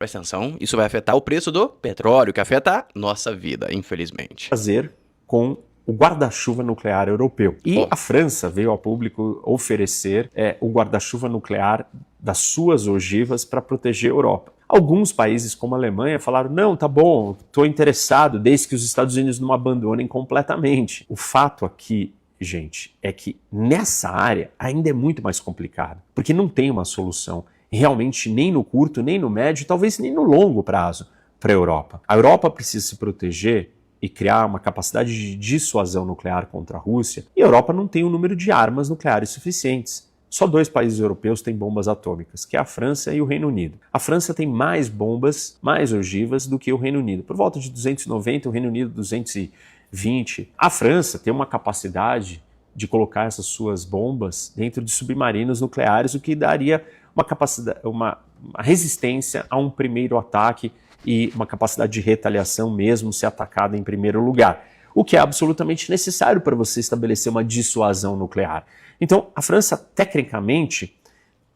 Presta atenção, isso vai afetar o preço do petróleo, que afeta a nossa vida, infelizmente. Fazer com o guarda-chuva nuclear europeu. E a França veio ao público oferecer o guarda-chuva nuclear das suas ogivas para proteger a Europa. Alguns países, como a Alemanha, falaram, não, tá bom, estou interessado, desde que os Estados Unidos não abandonem completamente. O fato aqui, gente, é que nessa área ainda é muito mais complicado, porque não tem uma solução realmente nem no curto, nem no médio, talvez nem no longo prazo para a Europa. A Europa precisa se proteger e criar uma capacidade de dissuasão nuclear contra a Rússia, e a Europa não tem um número de armas nucleares suficientes. Só 2 países europeus têm bombas atômicas, que é a França e o Reino Unido. A França tem mais bombas, mais ogivas do que o Reino Unido. Por volta de 290, o Reino Unido 220. A França tem uma capacidade de colocar essas suas bombas dentro de submarinos nucleares, o que daria uma capacidade, uma resistência a um primeiro ataque e uma capacidade de retaliação mesmo se atacada em primeiro lugar, o que é absolutamente necessário para você estabelecer uma dissuasão nuclear. Então, a França, tecnicamente,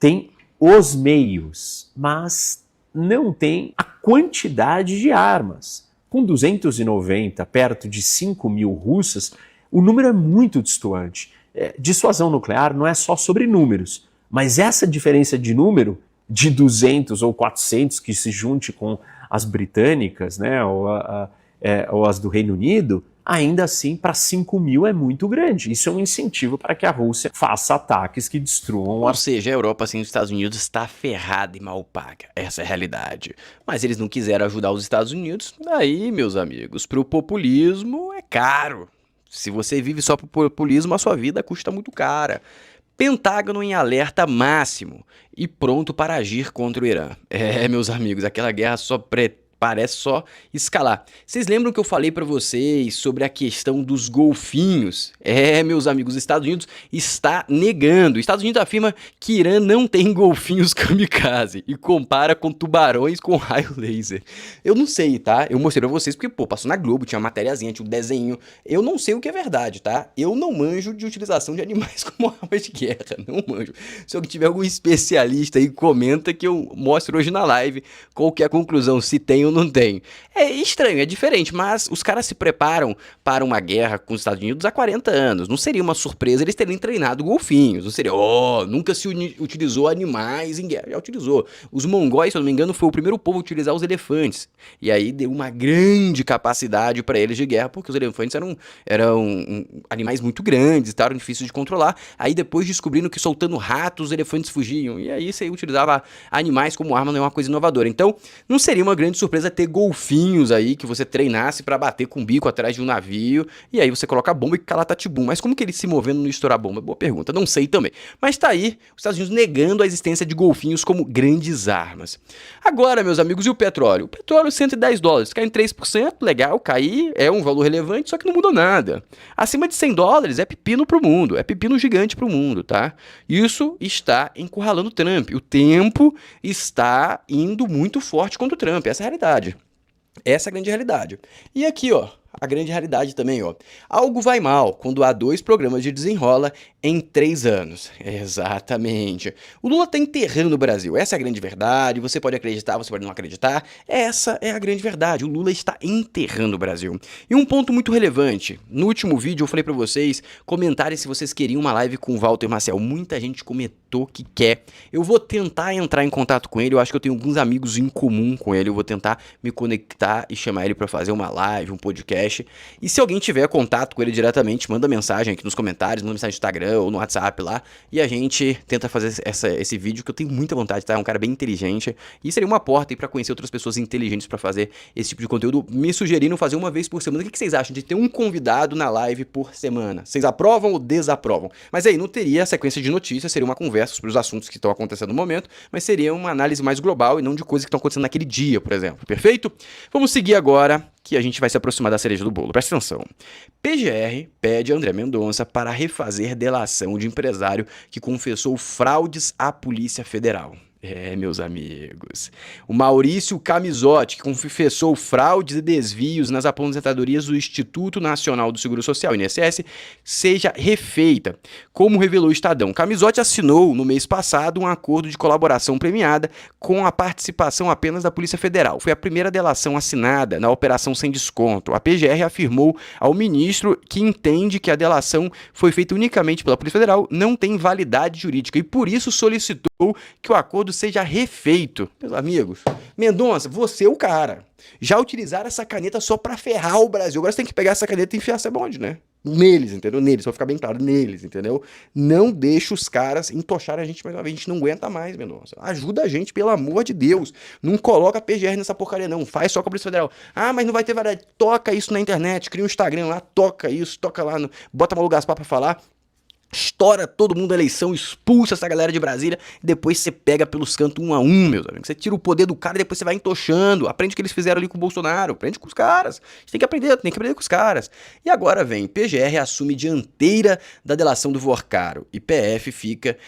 tem os meios, mas não tem a quantidade de armas. Com 290, perto de 5.000 russas, o número é muito distante. Dissuasão nuclear não é só sobre números, mas essa diferença de número, de 200 ou 400 que se junte com as britânicas, né, ou as do Reino Unido, ainda assim, para 5.000 é muito grande. Isso é um incentivo para que a Rússia faça ataques que destruam... Ou seja, a Europa, assim, os Estados Unidos, está ferrada e mal paga. Essa é a realidade. Mas eles não quiseram ajudar os Estados Unidos. Aí, meus amigos, pro populismo é caro. Se você vive só pro populismo, a sua vida custa muito cara. Pentágono em alerta máximo e pronto para agir contra o Irã. Meus amigos, aquela guerra parece só escalar. Vocês lembram que eu falei para vocês sobre a questão dos golfinhos? Meus amigos, os Estados Unidos está negando. Os Estados Unidos afirma que Irã não tem golfinhos kamikaze e compara com tubarões com raio laser. Eu não sei, tá? Eu mostrei pra vocês porque, passou na Globo, tinha uma matériazinha, tinha um desenho. Eu não sei o que é verdade, tá? Eu não manjo de utilização de animais como arma de guerra, não manjo. Se alguém tiver algum especialista aí, comenta que eu mostro hoje na live qual que é a conclusão, se tem ou não tem. É estranho, é diferente, mas os caras se preparam para uma guerra com os Estados Unidos há 40 anos. Não seria uma surpresa eles terem treinado golfinhos. Não seria, nunca se utilizou animais em guerra. Já utilizou. Os mongóis, se eu não me engano, foi o primeiro povo a utilizar os elefantes. E aí deu uma grande capacidade para eles de guerra, porque os elefantes eram animais muito grandes, estavam difíceis de controlar. Aí depois descobrindo que soltando ratos, os elefantes fugiam. E aí você utilizava animais como arma, não é uma coisa inovadora. Então, não seria uma grande surpresa ter golfinhos aí que você treinasse pra bater com o bico atrás de um navio, e aí você coloca a bomba e calatatibum. Mas como que eles se movendo não estourar a bomba? Boa pergunta, não sei também. Mas tá aí, os Estados Unidos negando a existência de golfinhos como grandes armas. Agora, meus amigos, e o petróleo? O petróleo, $110, cai em 3%, legal, cair é um valor relevante, só que não mudou nada. Acima de $100 é pepino pro mundo, é pepino gigante pro mundo, tá? Isso está encurralando o Trump. O tempo está indo muito forte contra o Trump, essa é a realidade. Essa é a grande realidade. E aqui, a grande realidade também, algo vai mal quando há 2 programas de desenrola em 3 anos. Exatamente. O Lula tá enterrando o Brasil. Essa é a grande verdade. Você pode acreditar, você pode não acreditar. Essa é a grande verdade. O Lula está enterrando o Brasil. E um ponto muito relevante. No último vídeo eu falei pra vocês comentarem se vocês queriam uma live com o Walter Marcel. Muita gente comentou que quer. Eu vou tentar entrar em contato com ele. Eu acho que eu tenho alguns amigos em comum com ele. Eu vou tentar me conectar e chamar ele pra fazer uma live, um podcast. E se alguém tiver contato com ele diretamente, manda mensagem aqui nos comentários, manda mensagem no Instagram ou no WhatsApp lá, e a gente tenta fazer esse vídeo, que eu tenho muita vontade, tá? É um cara bem inteligente, e seria uma porta aí pra conhecer outras pessoas inteligentes pra fazer esse tipo de conteúdo, me sugerindo fazer uma vez por semana. O que vocês acham de ter um convidado na live por semana? Vocês aprovam ou desaprovam? Mas aí não teria a sequência de notícias, seria uma conversa sobre os assuntos que estão acontecendo no momento, mas seria uma análise mais global e não de coisas que estão acontecendo naquele dia, por exemplo. Perfeito? Vamos seguir agora, que a gente vai se aproximar da cereja do bolo. Presta atenção. PGR pede a André Mendonça para refazer delação de empresário que confessou fraudes à Polícia Federal. É, meus amigos. O Maurício Camisotti, que confessou fraudes e desvios nas aposentadorias do Instituto Nacional do Seguro Social, INSS, seja refeita. Como revelou o Estadão, Camisotti assinou no mês passado um acordo de colaboração premiada com a participação apenas da Polícia Federal. Foi a primeira delação assinada na operação sem desconto. A PGR afirmou ao ministro que entende que a delação foi feita unicamente pela Polícia Federal, não tem validade jurídica e por isso solicitou que o acordo seja refeito. Meus amigos, Mendonça, você é o cara. Já utilizaram essa caneta só pra ferrar o Brasil. Agora você tem que pegar essa caneta e enfiar, sabe onde, né? Neles, entendeu? Neles, pra ficar bem claro, neles, entendeu? Não deixa os caras entocharem a gente mais uma vez. A gente não aguenta mais, Mendonça. Ajuda a gente, pelo amor de Deus. Não coloca a PGR nessa porcaria, não. Faz só com a Polícia Federal. Ah, mas não vai ter variedade. Toca isso na internet, cria um Instagram lá, toca isso, toca lá, bota Malu Gaspar pra falar. Estoura todo mundo a eleição, expulsa essa galera de Brasília, e depois você pega pelos cantos um a um, meus amigos. Você tira o poder do cara e depois você vai entochando. Aprende o que eles fizeram ali com o Bolsonaro, aprende com os caras. A gente tem que aprender com os caras. E agora vem, PGR assume dianteira da delação do Vorcaro e PF fica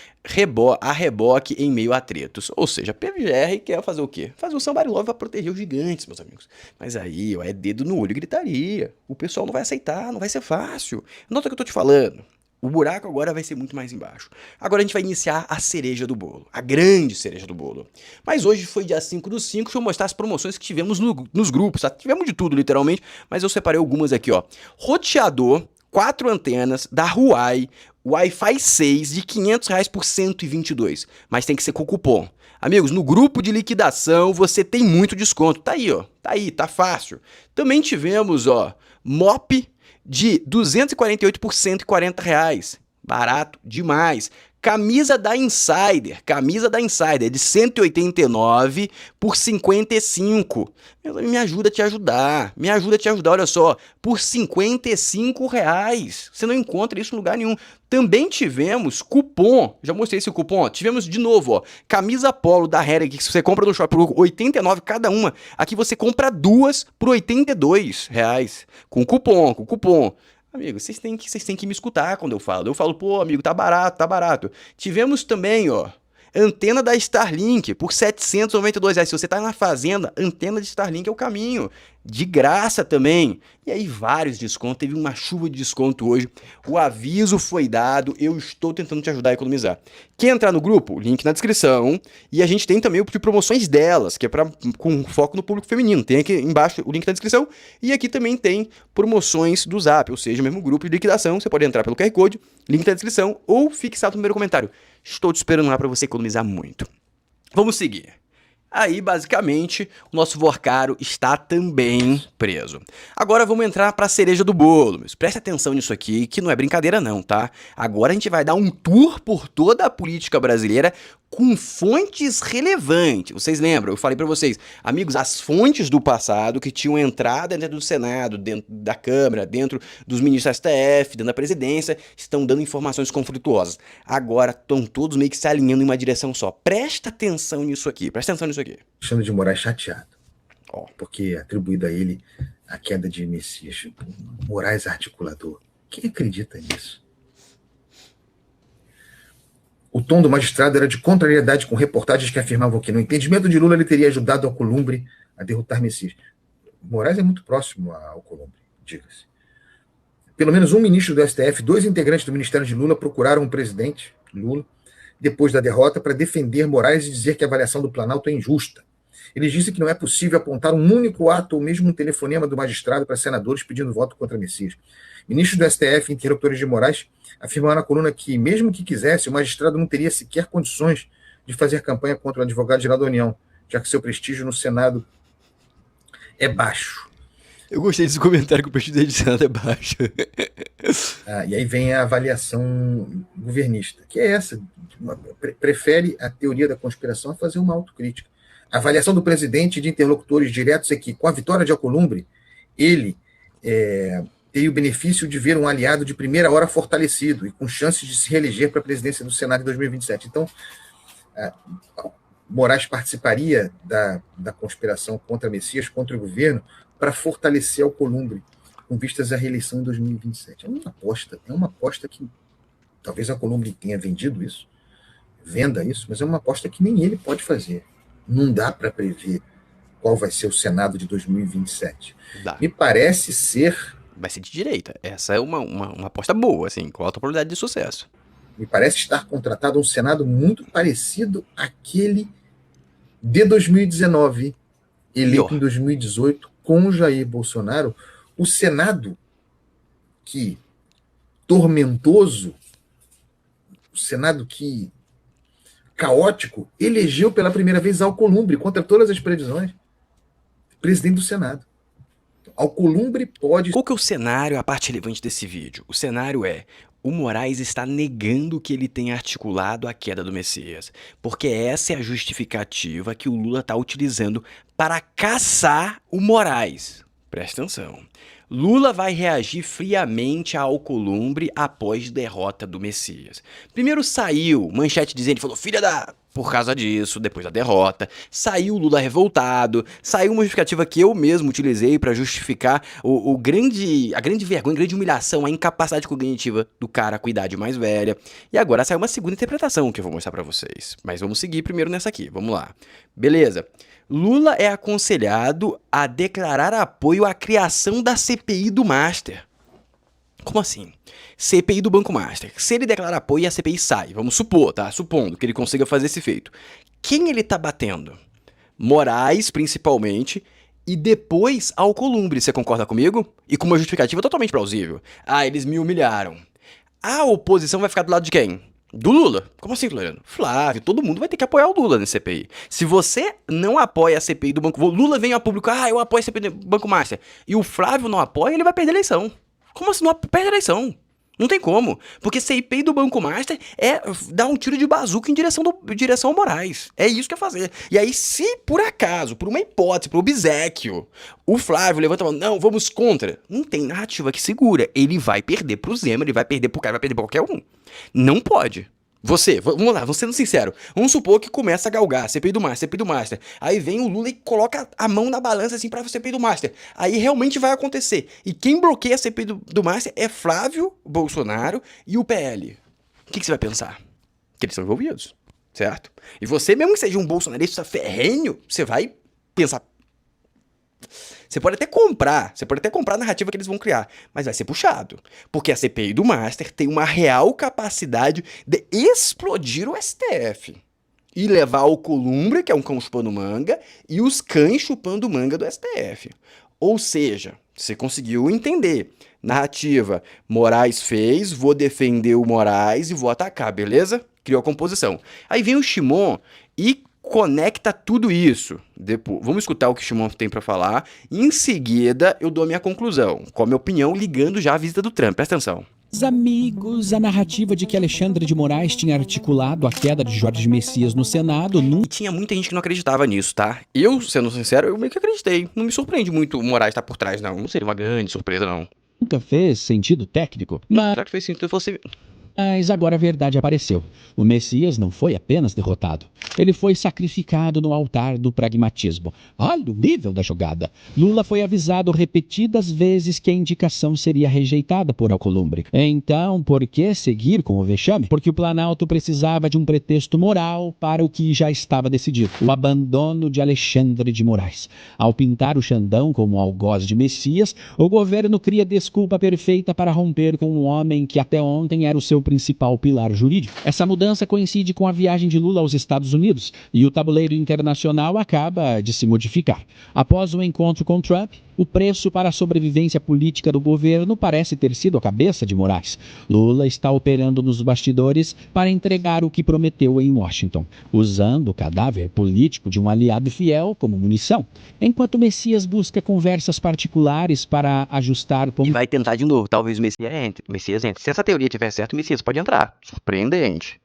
a reboque em meio a atritos. Ou seja, a PGR quer fazer o quê? Fazer o somebody love pra proteger os gigantes, meus amigos. Mas aí, ó, é dedo no olho e gritaria. O pessoal não vai aceitar, não vai ser fácil. Nota o que eu tô te falando. O buraco agora vai ser muito mais embaixo. Agora a gente vai iniciar a cereja do bolo, a grande cereja do bolo. Mas hoje foi dia 5/5, deixa eu mostrar as promoções que tivemos nos grupos, tá? Tivemos de tudo, literalmente, mas eu separei algumas aqui, ó. Roteador, 4 antenas da Huawei, Wi-Fi 6 de R$ 500 por 122, mas tem que ser com cupom. Amigos, no grupo de liquidação você tem muito desconto, tá aí, ó, tá aí, tá fácil. Também tivemos, ó, Mop de 248 por R$ 140. Barato demais. Camisa da Insider de 189 por 55. Me ajuda a te ajudar, olha só, por R$ 55. Você não encontra isso em lugar nenhum. Também tivemos cupom, já mostrei esse cupom, ó. Tivemos de novo, ó, camisa polo da Hering, que você compra no shopping por 89 cada uma. Aqui você compra duas por R$ 82, com cupom. Amigo, vocês têm que me escutar quando eu falo. Eu falo, pô, amigo, tá barato, tá barato. Tivemos também, ó, antena da Starlink por R$ 792. Se você tá na fazenda, antena de Starlink é o caminho. De graça também. E aí vários descontos, teve uma chuva de desconto hoje. O aviso foi dado, eu estou tentando te ajudar a economizar. Quer entrar no grupo? Link na descrição. E a gente tem também o de promoções delas, que é com foco no público feminino. Tem aqui embaixo o link na descrição. E aqui também tem promoções do Zap, ou seja, o mesmo grupo de liquidação. Você pode entrar pelo QR Code, link na descrição, ou fixar no primeiro comentário. Estou te esperando lá para você economizar muito. Vamos seguir. Aí, basicamente, o nosso Vorcaro está também preso. Agora vamos entrar para a cereja do bolo. Mas preste atenção nisso aqui, que não é brincadeira não, tá? Agora a gente vai dar um tour por toda a política brasileira com fontes relevantes. Vocês lembram? Eu falei para vocês, amigos, as fontes do passado que tinham entrada dentro do Senado, dentro da Câmara, dentro dos ministros da STF, dentro da presidência, estão dando informações conflituosas. Agora estão todos meio que se alinhando em uma direção só. Presta atenção nisso aqui, presta atenção nisso aqui. Alexandre de Moraes chateado, porque é atribuído a ele a queda de Messias. Moraes articulador. Quem acredita nisso? O tom do magistrado era de contrariedade com reportagens que afirmavam que, no entendimento de Lula, ele teria ajudado Alcolumbre a derrotar Messias. Moraes é muito próximo a Alcolumbre, diga-se. Pelo menos um ministro do STF, 2 integrantes do Ministério de Lula procuraram o presidente Lula depois da derrota para defender Moraes e dizer que a avaliação do Planalto é injusta. Eles dizem que não é possível apontar um único ato ou mesmo um telefonema do magistrado para senadores pedindo voto contra Messias. Ministros do STF, interlocutores de Moraes, afirmaram na coluna que, mesmo que quisesse, o magistrado não teria sequer condições de fazer campanha contra o advogado-geral da União, já que seu prestígio no Senado é baixo. Eu gostei desse comentário que o prestígio do Senado é baixo. E aí vem a avaliação governista, que é essa. Prefere a teoria da conspiração a fazer uma autocrítica. A avaliação do presidente e de interlocutores diretos é que, com a vitória de Alcolumbre, ele teria o benefício de ver um aliado de primeira hora fortalecido e com chances de se reeleger para a presidência do Senado em 2027. Então, Moraes participaria da conspiração contra Messias, contra o governo, para fortalecer Alcolumbre, com vistas à reeleição em 2027. É uma aposta que talvez Alcolumbre tenha vendido isso, venda isso, mas é uma aposta que nem ele pode fazer. Não dá para prever qual vai ser o Senado de 2027. Dá. Me parece ser... Vai ser de direita. Essa é uma aposta boa, assim, com alta probabilidade de sucesso. Me parece estar contratado um Senado muito parecido àquele de 2019, eleito em 2018, com Jair Bolsonaro. O Senado que tormentoso, o Senado que caótico, elegeu pela primeira vez Alcolumbre, contra todas as previsões, presidente do Senado. Alcolumbre pode... Qual que é o cenário, a parte relevante desse vídeo? O cenário é: o Moraes está negando que ele tenha articulado a queda do Messias, porque essa é a justificativa que o Lula está utilizando para caçar o Moraes. Presta atenção. Lula vai reagir friamente a Alcolumbre após derrota do Messias. Primeiro saiu manchete dizendo, falou, filha da... Por causa disso, depois da derrota, saiu o Lula revoltado, saiu uma justificativa que eu mesmo utilizei para justificar a grande vergonha, a grande humilhação, a incapacidade cognitiva do cara com idade mais velha. E agora saiu uma segunda interpretação que eu vou mostrar para vocês. Mas vamos seguir primeiro nessa aqui, vamos lá. Beleza. Lula é aconselhado a declarar apoio à criação da CPI do Master. Como assim? CPI do Banco Master. Se ele declarar apoio, a CPI sai. Vamos supor, tá? Supondo que ele consiga fazer esse feito. Quem ele tá batendo? Moraes, principalmente, e depois Alcolumbre. Você concorda comigo? E com uma justificativa totalmente plausível. Ah, eles me humilharam. A oposição vai ficar do lado de quem? Do Lula. Como assim, Floriano? Flávio, todo mundo vai ter que apoiar o Lula nesse CPI. Se você não apoia a CPI do Banco... Lula vem a público, eu apoio a CPI do Banco Master. E o Flávio não apoia, ele vai perder a eleição. Como assim? Não perde a eleição. Não tem como. Porque CPI do Banco Master é dar um tiro de bazuca em direção ao Moraes. É isso que é fazer. E aí, se por acaso, por uma hipótese, por obséquio, o Flávio levanta a mão, não, vamos contra. Não tem narrativa que segura. Ele vai perder pro Zema, ele vai perder pro cara, vai perder pra qualquer um. Não pode. Vamos lá, vamos sendo sincero. Vamos supor que começa a galgar, CPI do Master, CPI do Master. Aí vem o Lula e coloca a mão na balança assim pra CPI do Master. Aí realmente vai acontecer. E quem bloqueia a CPI do Master é Flávio Bolsonaro e o PL. O que você vai pensar? Que eles são envolvidos, certo? E você, mesmo que seja um bolsonarista ferrenho, você vai pensar... Você pode até comprar a narrativa que eles vão criar, mas vai ser puxado. Porque a CPI do Master tem uma real capacidade de explodir o STF. E levar o Alcolumbre, que é um cão chupando manga, e os cães chupando manga do STF. Ou seja, você conseguiu entender. Narrativa, Moraes fez, vou defender o Moraes e vou atacar, beleza? Criou a composição. Aí vem o Shimon e conecta tudo isso. Depois, vamos escutar o que o Shimon tem para falar. E em seguida, eu dou a minha conclusão, com a minha opinião, ligando já a visita do Trump. Presta atenção. Amigos, a narrativa de que Alexandre de Moraes tinha articulado a queda de Jorge Messias no Senado E tinha muita gente que não acreditava nisso, tá? Eu, sendo sincero, eu meio que acreditei. Não me surpreende muito o Moraes estar por trás, não. Não seria uma grande surpresa, não. nunca fez sentido técnico, Será que fez sentido você... mas agora a verdade apareceu. O Messias não foi apenas derrotado. Ele foi sacrificado no altar do pragmatismo. Olha o nível da jogada. Lula foi avisado repetidas vezes que a indicação seria rejeitada por Alcolumbre. Então, por que seguir com o vexame? Porque o Planalto precisava de um pretexto moral para o que já estava decidido. O abandono de Alexandre de Moraes. Ao pintar o Xandão como algoz de Messias, o governo cria desculpa perfeita para romper com um homem que até ontem era o seu principal pilar jurídico. Essa mudança coincide com a viagem de Lula aos Estados Unidos e o tabuleiro internacional acaba de se modificar. Após o encontro com Trump, o preço para a sobrevivência política do governo parece ter sido a cabeça de Moraes. Lula está operando nos bastidores para entregar o que prometeu em Washington, usando o cadáver político de um aliado fiel como munição, enquanto Messias busca conversas particulares para ajustar... E vai tentar de novo, talvez o Messias entre. Se essa teoria tiver certo, o Messias pode entrar. Surpreendente.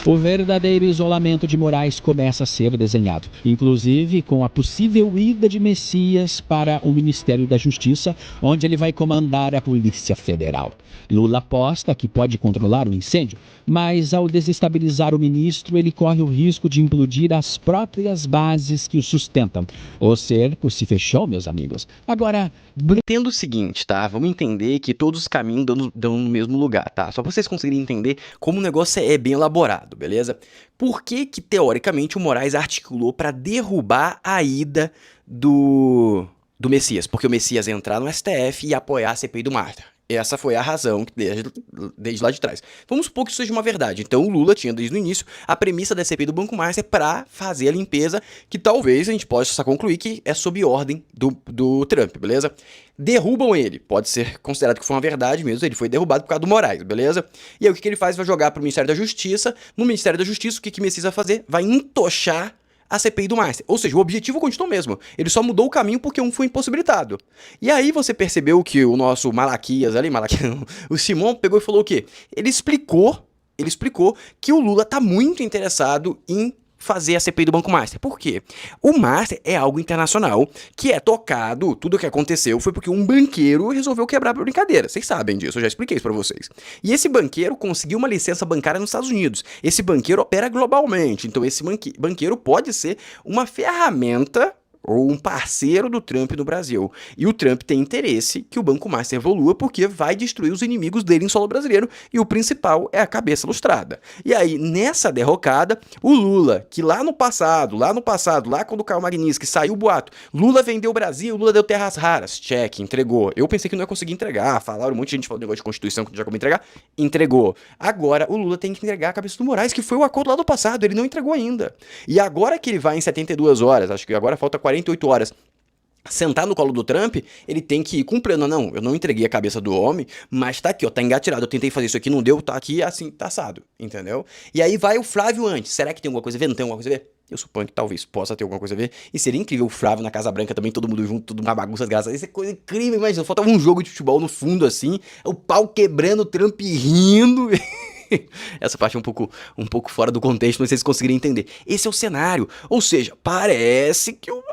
O verdadeiro isolamento de Moraes começa a ser desenhado, inclusive com a possível ida de Messias para o Ministério da Justiça, onde ele vai comandar a Polícia Federal. Lula aposta que pode controlar o incêndio, mas ao desestabilizar o ministro, ele corre o risco de implodir as próprias bases que o sustentam. O cerco se fechou, meus amigos. Agora... Entendo o seguinte, tá? Vamos entender que todos os caminhos dão no mesmo lugar, tá? Só pra vocês conseguirem entender como o negócio é bem elaborado, beleza? Por que que, teoricamente, o Moraes articulou para derrubar a ida do Messias? Porque o Messias ia entrar no STF e apoiar a CPI do Mártir. Essa foi a razão desde lá de trás. Vamos supor que isso seja uma verdade. Então o Lula tinha desde o início a premissa da CPI do Banco Márcia para fazer a limpeza, que talvez a gente possa concluir que é sob ordem do Trump, beleza? Derrubam ele. Pode ser considerado que foi uma verdade mesmo, ele foi derrubado por causa do Moraes, beleza? E aí o que ele faz? Vai jogar para o Ministério da Justiça. No Ministério da Justiça, o que o Messias vai fazer? Vai entochar a CPI do Márcia. Ou seja, o objetivo continuou mesmo. Ele só mudou o caminho porque um foi impossibilitado. E aí você percebeu que o nosso Malaquias ali, o Simão pegou e falou o quê? Ele explicou que o Lula tá muito interessado em fazer a CPI do Banco Márcia. Por quê? O Márcia é algo internacional que é tocado, tudo o que aconteceu foi porque um banqueiro resolveu quebrar a brincadeira. Vocês sabem disso, eu já expliquei isso pra vocês. E esse banqueiro conseguiu uma licença bancária nos Estados Unidos. Esse banqueiro opera globalmente, então esse banqueiro pode ser uma ferramenta ou um parceiro do Trump no Brasil. E o Trump tem interesse que o Banco Márcia evolua porque vai destruir os inimigos dele em solo brasileiro e o principal é a cabeça lustrada. E aí, nessa derrocada, o Lula, que lá quando o Caio Magnísky saiu o boato, Lula vendeu o Brasil, Lula deu terras raras, cheque, entregou. Eu pensei que não ia conseguir entregar, falaram, um monte de gente falou negócio de Constituição que não tinha como entregar, entregou. Agora, o Lula tem que entregar a cabeça do Moraes, que foi o acordo lá do passado, ele não entregou ainda. E agora que ele vai em 72 horas, acho que agora falta 48 horas, sentar no colo do Trump, ele tem que ir cumprindo. Não, eu não entreguei a cabeça do homem, mas tá aqui, ó, tá engatilhado. Eu tentei fazer isso aqui, não deu, tá aqui, assim, tá assado, entendeu? E aí vai o Flávio antes. Será que tem alguma coisa a ver? Não tem alguma coisa a ver? Eu suponho que talvez possa ter alguma coisa a ver. E seria incrível o Flávio na Casa Branca também, todo mundo junto, tudo uma bagunça desgraçada. Isso é coisa incrível, imagina. Faltava um jogo de futebol no fundo, assim, o pau quebrando, o Trump rindo. Essa parte é um pouco fora do contexto, mas vocês conseguirem entender. Esse é o cenário. Ou seja, parece que o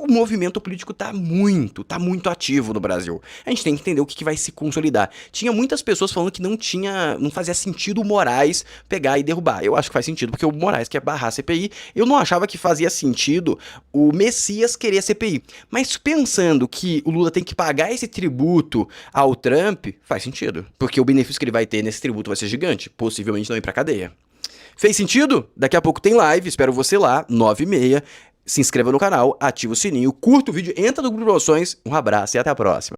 movimento político tá muito ativo no Brasil. A gente tem que entender o que vai se consolidar. Tinha muitas pessoas falando que não fazia sentido o Moraes pegar e derrubar. Eu acho que faz sentido, porque o Moraes quer barrar a CPI. Eu não achava que fazia sentido o Messias querer a CPI. Mas pensando que o Lula tem que pagar esse tributo ao Trump, faz sentido. Porque o benefício que ele vai ter nesse tributo vai ser gigante. Possivelmente não ir pra cadeia. Fez sentido? Daqui a pouco tem live, espero você lá, 9h30. Se inscreva no canal, ativa o sininho, curta o vídeo, entra no grupo de promoções. Um abraço e até a próxima.